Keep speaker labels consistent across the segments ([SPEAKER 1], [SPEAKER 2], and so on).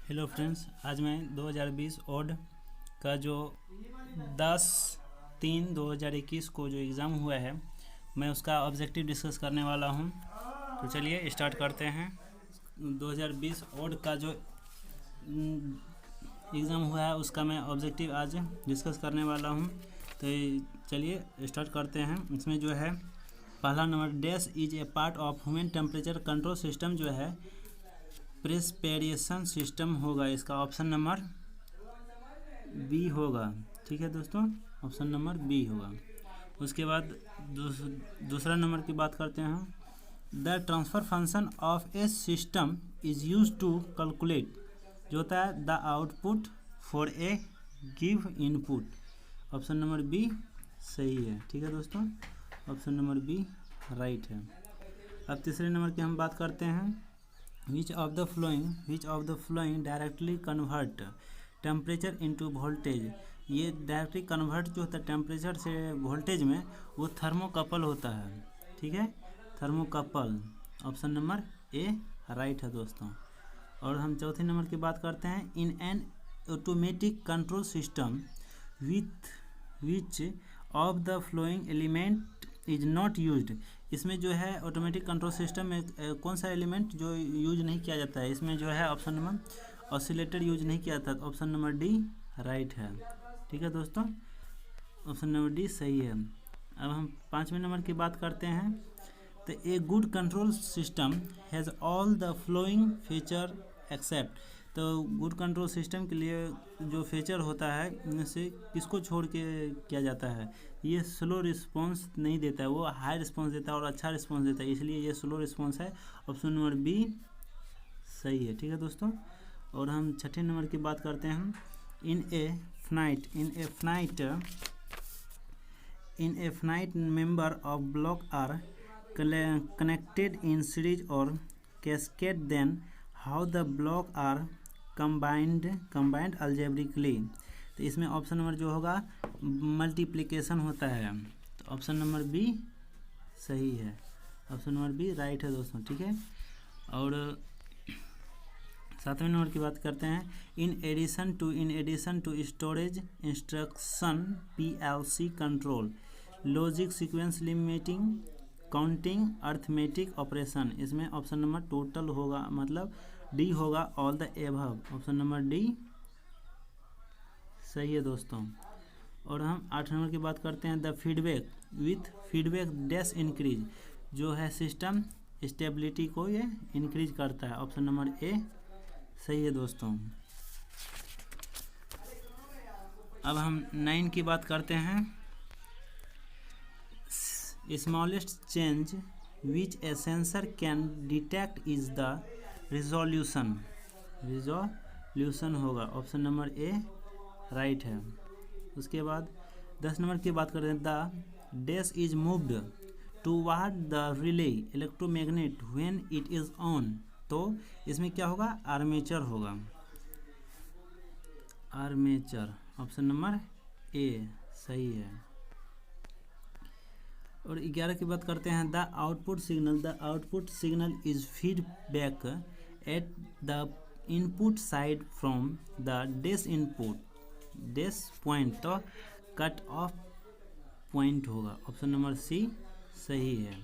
[SPEAKER 1] Hello friends, आज मैं 2020 odd का जो 10/3/2021 को जो एग्ज़ाम हुआ है मैं उसका ऑब्जेक्टिव डिस्कस करने वाला हूं। तो चलिए स्टार्ट करते हैं। 2020 ओड का जो एग्ज़ाम हुआ है उसका मैं ऑब्जेक्टिव आज डिस्कस करने वाला हूं। तो चलिए स्टार्ट करते हैं। इसमें जो है पहला number, dash is a part of human temperature control system जो है प्रेस्पिरेशन सिस्टम होगा। इसका ऑप्शन नंबर बी होगा। ठीक है दोस्तों, ऑप्शन नंबर बी होगा। उसके बाद दूसरा नंबर की बात करते हैं। The transfer function of a system is use to calculate जो होता है the output for a give input. Option number B सही है। ठीक है दोस्तों, ऑप्शन नंबर बी राइट है। अब तीसरे नंबर की हम बात करते हैं। Which of the following directly convert temperature into voltage। ये डायरेक्टली कन्वर्ट जो होता है टेम्परेचर से वोल्टेज में, वो थर्मोकपल होता है। ठीक है, थर्मोकपल। ऑप्शन नंबर ए राइट है दोस्तों। और हम चौथे नंबर की बात करते हैं। In an automatic control system which of the flowing element is not used. इसमें जो है ऑटोमेटिक कंट्रोल सिस्टम में कौन सा एलिमेंट जो यूज नहीं किया जाता है, इसमें जो है ऑप्शन नंबर ऑसिलेटर यूज नहीं किया जाता। ऑप्शन नंबर डी राइट है। ठीक है दोस्तों, ऑप्शन नंबर डी सही है। अब हम पाँचवें नंबर की बात करते हैं। तो a good control system has all the following feature except. तो गुड कंट्रोल सिस्टम के लिए जो फीचर होता है इनमें से किसको छोड़ के किया जाता है? ये स्लो रिस्पॉन्स नहीं देता है, वो हाई रिस्पॉन्स देता है और अच्छा रिस्पॉन्स देता है, इसलिए ये स्लो रिस्पॉन्स है। ऑप्शन नंबर बी सही है। ठीक है दोस्तों, और हम छठे नंबर की बात करते हैं। In a finite member of block are connected in series और cascade, then how the block are combined algebraically. तो इसमें ऑप्शन नंबर जो होगा मल्टीप्लिकेशन होता है। तो ऑप्शन नंबर बी सही है। ऑप्शन नंबर बी राइट है दोस्तों। ठीक है, और सातवें नंबर की बात करते हैं। In addition to storage instruction PLC control logic sequence limiting counting arithmetic operation. इसमें ऑप्शन नंबर टोटल होगा, मतलब डी होगा, all the above. Option number D सही है दोस्तों। और हम 8 नंबर की बात करते हैं। द फीडबैक डैश इंक्रीज जो है सिस्टम स्टेबिलिटी को ये इंक्रीज करता है। ऑप्शन नंबर ए सही है दोस्तों। अब हम 9 की बात करते हैं। Smallest change which A sensor can detect is the resolution होगा। ऑप्शन नंबर ए राइट है। उसके बाद 10 नंबर की बात करते हैं। The dash is moved toward the relay electromagnet when it is on. तो इसमें क्या होगा? आर्मेचर होगा, आर्मेचर। ऑप्शन नंबर ए सही है। और 11 की बात करते हैं। The output signal is feedback at the input side from the dash point. तो कट ऑफ पॉइंट होगा। ऑप्शन नंबर सी सही है।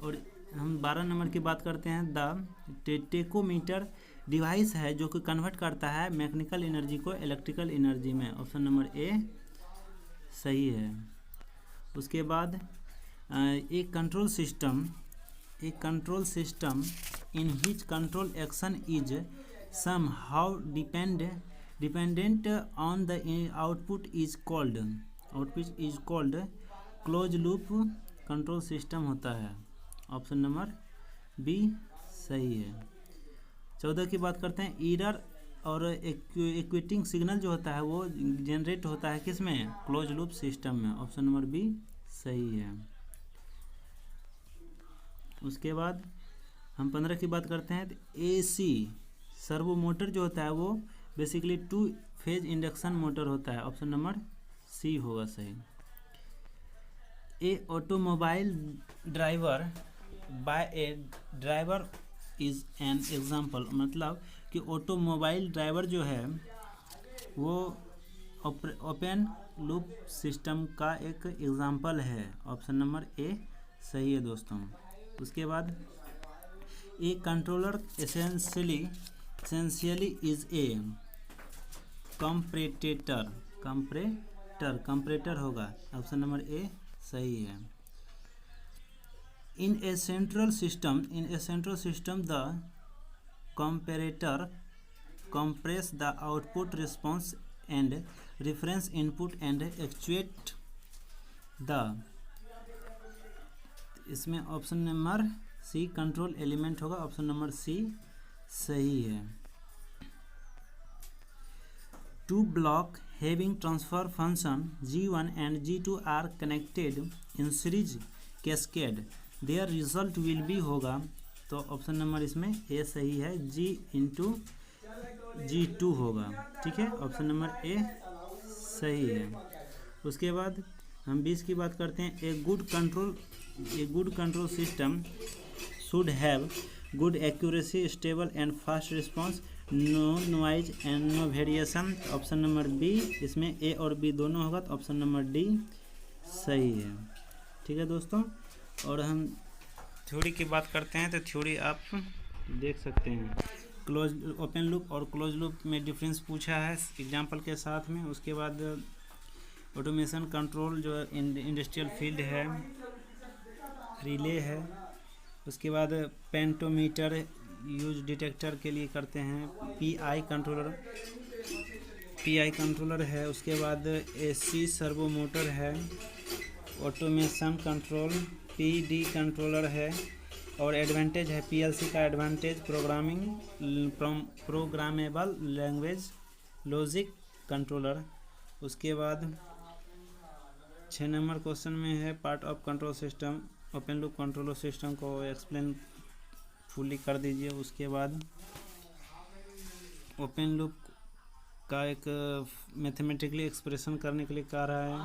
[SPEAKER 1] और हम 12 नंबर की बात करते हैं। द टेकोमीटर डिवाइस है जो कि कन्वर्ट करता है मैकेनिकल एनर्जी को इलेक्ट्रिकल एनर्जी में। ऑप्शन नंबर ए सही है। उसके बाद एक control system in which control action is somehow dependent on the output is called close loop control system होता है। ऑप्शन नंबर बी सही है। 14 की बात करते हैं। ईरर और एक्विटिंग सिग्नल जो होता है वो जनरेट होता है किस में? क्लोज लूप सिस्टम में। ऑप्शन नंबर बी सही है। उसके बाद हम 15 की बात करते हैं। एसी सर्वो मोटर जो होता है वो बेसिकली 2 फेज इंडक्शन मोटर होता है। ऑप्शन नंबर सी होगा सही। A automobile driver by a driver is an example, मतलब कि ऑटोमोबाइल ड्राइवर जो है वो ओपन लूप सिस्टम का एक एग्जाम्पल है। ऑप्शन नंबर ए सही है दोस्तों। उसके बाद a controller essentially is a comparator होगा। ऑप्शन नंबर ए सही है। In a central system the comparator compress the output response and reference input and actuate the, इसमें option number C control element होगा। ऑप्शन नंबर सी सही है। Two block having transfer function G1 and G2 are connected in series cascade, their result will be होगा। तो option number इसमें ए सही है, G into G2 होगा। ठीक है, ऑप्शन नंबर ए सही है। उसके बाद हम 20 की बात करते हैं। A good control system should have good accuracy, stable and fast response, no noise and no variation. Option number B, इसमें ए और बी दोनों होगा, तो ऑप्शन नंबर डी सही है। ठीक है दोस्तों, और हम थ्योरी की बात करते हैं। तो थ्योरी आप देख सकते हैं, क्लोज ओपन लूप और क्लोज लूप में डिफरेंस पूछा है एग्जाम्पल के साथ में। उसके बाद ऑटोमेशन कंट्रोल जो इंडस्ट्रियल फील्ड है, रिले है। उसके बाद पेंटोमीटर यूज डिटेक्टर के लिए करते हैं। पीआई कंट्रोलर है। उसके बाद एसी सर्वो मोटर है। ऑटोमेशन कंट्रोल पीडी कंट्रोलर है। और एडवांटेज है पीएलसी का advantage programmable language logic controller. उसके बाद 6 नंबर क्वेश्चन में है part of control system, open loop controller system को एक्सप्लेन फुली कर दीजिए। उसके बाद ओपन लूप का एक मैथमेटिकली एक्सप्रेशन करने के लिए कह रहा है,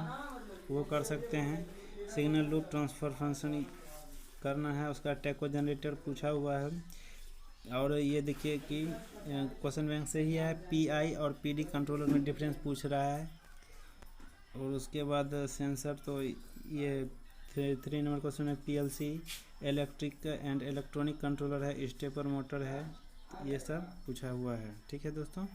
[SPEAKER 1] वो कर सकते हैं। सिग्नल लूप ट्रांसफर फंक्शन करना है, उसका टैको जनरेटर पूछा हुआ है। और ये देखिए कि क्वेश्चन बैंक से ही है, पीआई और पीडी कंट्रोलर में डिफरेंस पूछ रहा है। और उसके बाद सेंसर, तो ये 3 नंबर क्वेश्चन है PLC electric and electronic controller है, स्टेपर मोटर है, ये सब पूछा हुआ है। ठीक है दोस्तों।